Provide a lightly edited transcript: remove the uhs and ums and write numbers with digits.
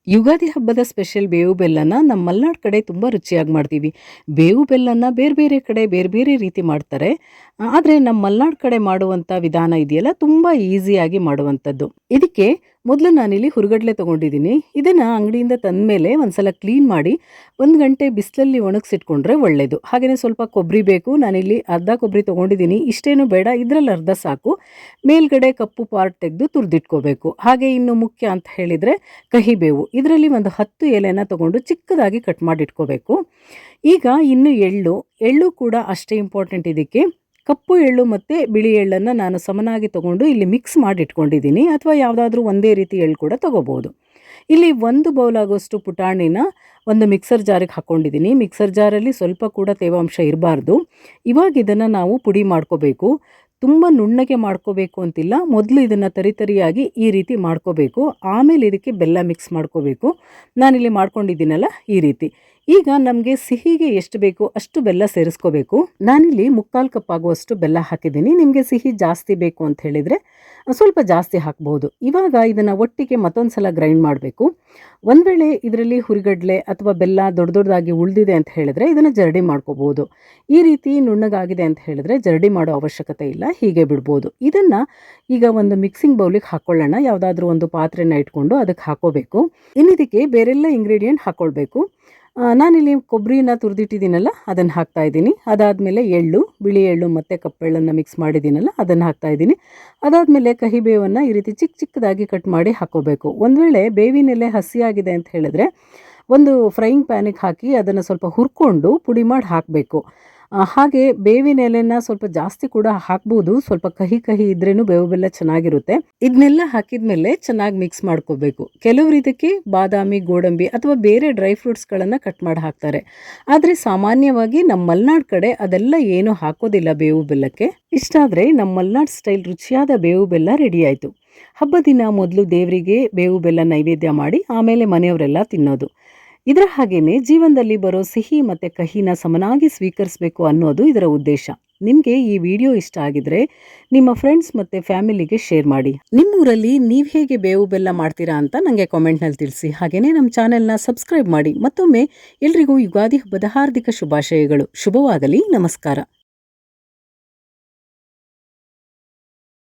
ಯುಗಾದಿ ಹಬ್ಬದ ಸ್ಪೆಷಲ್ ಬೇವು ಬೆಲ್ಲನ ನಮ್ಮ ಮಲೆನಾಡು ಕಡೆ ತುಂಬ ರುಚಿಯಾಗಿ ಮಾಡ್ತೀವಿ. ಬೇವು ಬೆಲ್ಲನ ಬೇರೆ ಬೇರೆ ಕಡೆ ಬೇರೆ ಬೇರೆ ರೀತಿ ಮಾಡ್ತಾರೆ. ಆದರೆ ನಮ್ಮ ಮಲೆನಾಡು ಕಡೆ ಮಾಡುವಂಥ ವಿಧಾನ ಇದೆಯಲ್ಲ ತುಂಬ ಈಸಿಯಾಗಿ ಮಾಡುವಂಥದ್ದು. ಇದಕ್ಕೆ ಮೊದಲು ನಾನಿಲ್ಲಿ ಹುರುಗಡ್ಲೆ ತೊಗೊಂಡಿದ್ದೀನಿ. ಇದನ್ನು ಅಂಗಡಿಯಿಂದ ತಂದ ಮೇಲೆ ಒಂದ್ಸಲ ಕ್ಲೀನ್ ಮಾಡಿ 1 ಗಂಟೆ ಬಿಸಿಲಲ್ಲಿ ಒಣಗಿಸಿಟ್ಕೊಂಡ್ರೆ ಒಳ್ಳೆಯದು. ಹಾಗೆಯೇ ಸ್ವಲ್ಪ ಕೊಬ್ಬರಿ ಬೇಕು. ನಾನಿಲ್ಲಿ ಅರ್ಧ ಕೊಬ್ಬರಿ ತೊಗೊಂಡಿದ್ದೀನಿ. ಇಷ್ಟೇನು ಬೇಡ, ಇದರಲ್ಲಿ ಅರ್ಧ ಸಾಕು. ಮೇಲ್ಗಡೆ ಕಪ್ಪು ಪಾರ್ಟ್ ತೆಗೆದು ತುರಿದಿಟ್ಕೋಬೇಕು. ಹಾಗೆ ಇನ್ನು ಮುಖ್ಯ ಅಂತ ಹೇಳಿದರೆ ಕಹಿಬೇವು. ಇದರಲ್ಲಿ ಒಂದು 10 ಎಲೆನ ತೊಗೊಂಡು ಚಿಕ್ಕದಾಗಿ ಕಟ್ ಮಾಡಿ ಇಟ್ಕೋಬೇಕು. ಈಗ ಇನ್ನು ಎಳ್ಳು ಕೂಡ ಅಷ್ಟೇ ಇಂಪಾರ್ಟೆಂಟ್. ಇದಕ್ಕೆ ಕಪ್ಪು ಎಳ್ಳು ಮತ್ತು ಬಿಳಿ ಎಳ್ಳನ್ನು ನಾನು ಸಮನಾಗಿ ತೊಗೊಂಡು ಇಲ್ಲಿ ಮಿಕ್ಸ್ ಮಾಡಿ ಇಟ್ಕೊಂಡಿದ್ದೀನಿ, ಅಥವಾ ಯಾವುದಾದ್ರೂ ಒಂದೇ ರೀತಿ ಎಳ್ಳು ಕೂಡ ತೊಗೋಬೋದು. ಇಲ್ಲಿ 1 ಬೌಲ್ ಆಗೋಷ್ಟು ಪುಟಾಣಿನ ಒಂದು ಮಿಕ್ಸರ್ ಜಾರಿಗೆ ಹಾಕ್ಕೊಂಡಿದ್ದೀನಿ. ಮಿಕ್ಸರ್ ಜಾರಲ್ಲಿ ಸ್ವಲ್ಪ ಕೂಡ ತೇವಾಂಶ ಇರಬಾರ್ದು. ಇವಾಗ ಇದನ್ನು ನಾವು ಪುಡಿ ಮಾಡ್ಕೋಬೇಕು. ತುಂಬ ನುಣ್ಣಗೆ ಮಾಡ್ಕೋಬೇಕು ಅಂತಿಲ್ಲ. ಮೊದಲು ಇದನ್ನು ತರಿಯಾಗಿ ಈ ರೀತಿ ಮಾಡ್ಕೋಬೇಕು. ಆಮೇಲೆ ಇದಕ್ಕೆ ಬೆಲ್ಲ ಮಿಕ್ಸ್ ಮಾಡ್ಕೋಬೇಕು. ನಾನಿಲ್ಲಿ ಮಾಡ್ಕೊಂಡಿದ್ದೀನಲ್ಲ ಈ ರೀತಿ. ಈಗ ನಮಗೆ ಸಿಹಿಗೆ ಎಷ್ಟು ಬೇಕು ಅಷ್ಟು ಬೆಲ್ಲ ಸೇರಿಸ್ಕೋಬೇಕು. ನಾನಿಲ್ಲಿ 3/4 ಕಪ್ ಆಗುವಷ್ಟು ಬೆಲ್ಲ ಹಾಕಿದ್ದೀನಿ. ನಿಮಗೆ ಸಿಹಿ ಜಾಸ್ತಿ ಬೇಕು ಅಂತ ಹೇಳಿದರೆ ಸ್ವಲ್ಪ ಜಾಸ್ತಿ ಹಾಕ್ಬೋದು. ಇವಾಗ ಇದನ್ನು ಒಟ್ಟಿಗೆ ಮತ್ತೊಂದು ಸಲ ಗ್ರೈಂಡ್ ಮಾಡಬೇಕು. ಒಂದು ವೇಳೆ ಇದರಲ್ಲಿ ಹುರಿಗಡ್ಲೆ ಅಥವಾ ಬೆಲ್ಲ ದೊಡ್ಡದಾಗಿ ಉಳಿದಿದೆ ಅಂತ ಹೇಳಿದ್ರೆ ಇದನ್ನು ಜರಡಿ ಮಾಡ್ಕೋಬೋದು. ಈ ರೀತಿ ನುಣ್ಣಗಾಗಿದೆ ಅಂತ ಹೇಳಿದ್ರೆ ಜರಡಿ ಮಾಡೋ ಅವಶ್ಯಕತೆ ಇಲ್ಲ, ಹೀಗೆ ಬಿಡ್ಬೋದು. ಇದನ್ನು ಈಗ ಒಂದು ಮಿಕ್ಸಿಂಗ್ ಬೌಲಿಗೆ ಹಾಕ್ಕೊಳ್ಳೋಣ. ಯಾವುದಾದ್ರೂ ಒಂದು ಪಾತ್ರೆನ ಇಟ್ಕೊಂಡು ಅದಕ್ಕೆ ಹಾಕೋಬೇಕು. ಇನ್ನಿದಕ್ಕೆ ಬೇರೆಲ್ಲ ಇಂಗ್ರೀಡಿಯೆಂಟ್ ಹಾಕ್ಕೊಳ್ಬೇಕು. ನಾನಿಲ್ಲಿ ಕೊಬ್ಬರಿನ ತುರಿದಿಟ್ಟಿದ್ದೀನಲ್ಲ ಅದನ್ನು ಹಾಕ್ತಾ ಇದ್ದೀನಿ. ಅದಾದಮೇಲೆ ಬಿಳಿ ಎಳ್ಳು ಮತ್ತು ಕಪ್ಪೆಳ್ಳನ್ನು ಮಿಕ್ಸ್ ಮಾಡಿದ್ದೀನಲ್ಲ ಅದನ್ನು ಹಾಕ್ತಾ ಇದ್ದೀನಿ. ಅದಾದಮೇಲೆ ಕಹಿಬೇವನ್ನು ಈ ರೀತಿ ಚಿಕ್ಕದಾಗಿ ಕಟ್ ಮಾಡಿ ಹಾಕ್ಕೋಬೇಕು. ಒಂದು ವೇಳೆ ಬೇವಿನೆಲೆ ಹಸಿಯಾಗಿದೆ ಅಂತ ಹೇಳಿದ್ರೆ ಒಂದು ಫ್ರೈಯಿಂಗ್ ಪ್ಯಾನಿಗೆ ಹಾಕಿ ಅದನ್ನು ಸ್ವಲ್ಪ ಹುರ್ಕೊಂಡು ಪುಡಿ ಮಾಡಿ ಹಾಕಬೇಕು. ಹಾಗೆ ಬೇವಿನ ಎಲೆನ ಸ್ವಲ್ಪ ಜಾಸ್ತಿ ಕೂಡ ಹಾಕ್ಬೋದು. ಸ್ವಲ್ಪ ಕಹಿ ಇದ್ರೇನು ಬೇವು ಬೆಲ್ಲ ಚೆನ್ನಾಗಿರುತ್ತೆ. ಇದನ್ನೆಲ್ಲ ಹಾಕಿದ ಮೇಲೆ ಚೆನ್ನಾಗಿ ಮಿಕ್ಸ್ ಮಾಡ್ಕೋಬೇಕು. ಕೆಲವರು ಇದಕ್ಕೆ ಬಾದಾಮಿ, ಗೋಡಂಬಿ ಅಥವಾ ಬೇರೆ ಡ್ರೈ ಫ್ರೂಟ್ಸ್ಗಳನ್ನು ಕಟ್ ಮಾಡಿ ಹಾಕ್ತಾರೆ. ಆದರೆ ಸಾಮಾನ್ಯವಾಗಿ ನಮ್ಮ ಮಲೆನಾಡು ಕಡೆ ಅದೆಲ್ಲ ಏನು ಹಾಕೋದಿಲ್ಲ ಬೇವು ಬೆಲ್ಲಕ್ಕೆ. ಇಷ್ಟಾದರೆ ನಮ್ಮ ಮಲೆನಾಡು ಸ್ಟೈಲ್ ರುಚಿಯಾದ ಬೇವು ಬೆಲ್ಲ ರೆಡಿ ಆಯಿತು. ಹಬ್ಬದ ದಿನ ಮೊದಲು ದೇವರಿಗೆ ಬೇವು ಬೆಲ್ಲ ನೈವೇದ್ಯ ಮಾಡಿ ಆಮೇಲೆ ಮನೆಯವರೆಲ್ಲ ತಿನ್ನೋದು. ಇದರ ಹಾಗೇನೆ ಜೀವನದಲ್ಲಿ ಬರೋ ಸಿಹಿ ಮತ್ತು ಕಹಿನ ಸಮನಾಗಿ ಸ್ವೀಕರಿಸಬೇಕು ಅನ್ನೋದು ಇದರ ಉದ್ದೇಶ. ನಿಮಗೆ ಈ ವಿಡಿಯೋ ಇಷ್ಟ ಆಗಿದ್ರೆ ನಿಮ್ಮ ಫ್ರೆಂಡ್ಸ್ ಮತ್ತು ಫ್ಯಾಮಿಲಿಗೆ ಶೇರ್ ಮಾಡಿ. ನಿಮ್ಮೂರಲ್ಲಿ ನೀವು ಹೇಗೆ ಬೇವು ಬೆಲ್ಲ ಮಾಡ್ತೀರಾ ಅಂತ ನನಗೆ ಕಾಮೆಂಟ್ನಲ್ಲಿ ತಿಳಿಸಿ. ಹಾಗೆಯೇ ನಮ್ಮ ಚಾನೆಲ್ನ ಸಬ್ಸ್ಕ್ರೈಬ್ ಮಾಡಿ. ಮತ್ತೊಮ್ಮೆ ಎಲ್ರಿಗೂ ಯುಗಾದಿ ಹಬ್ಬದ ಹಾರ್ದಿಕ ಶುಭಾಶಯಗಳು. ಶುಭವಾಗಲಿ. ನಮಸ್ಕಾರ.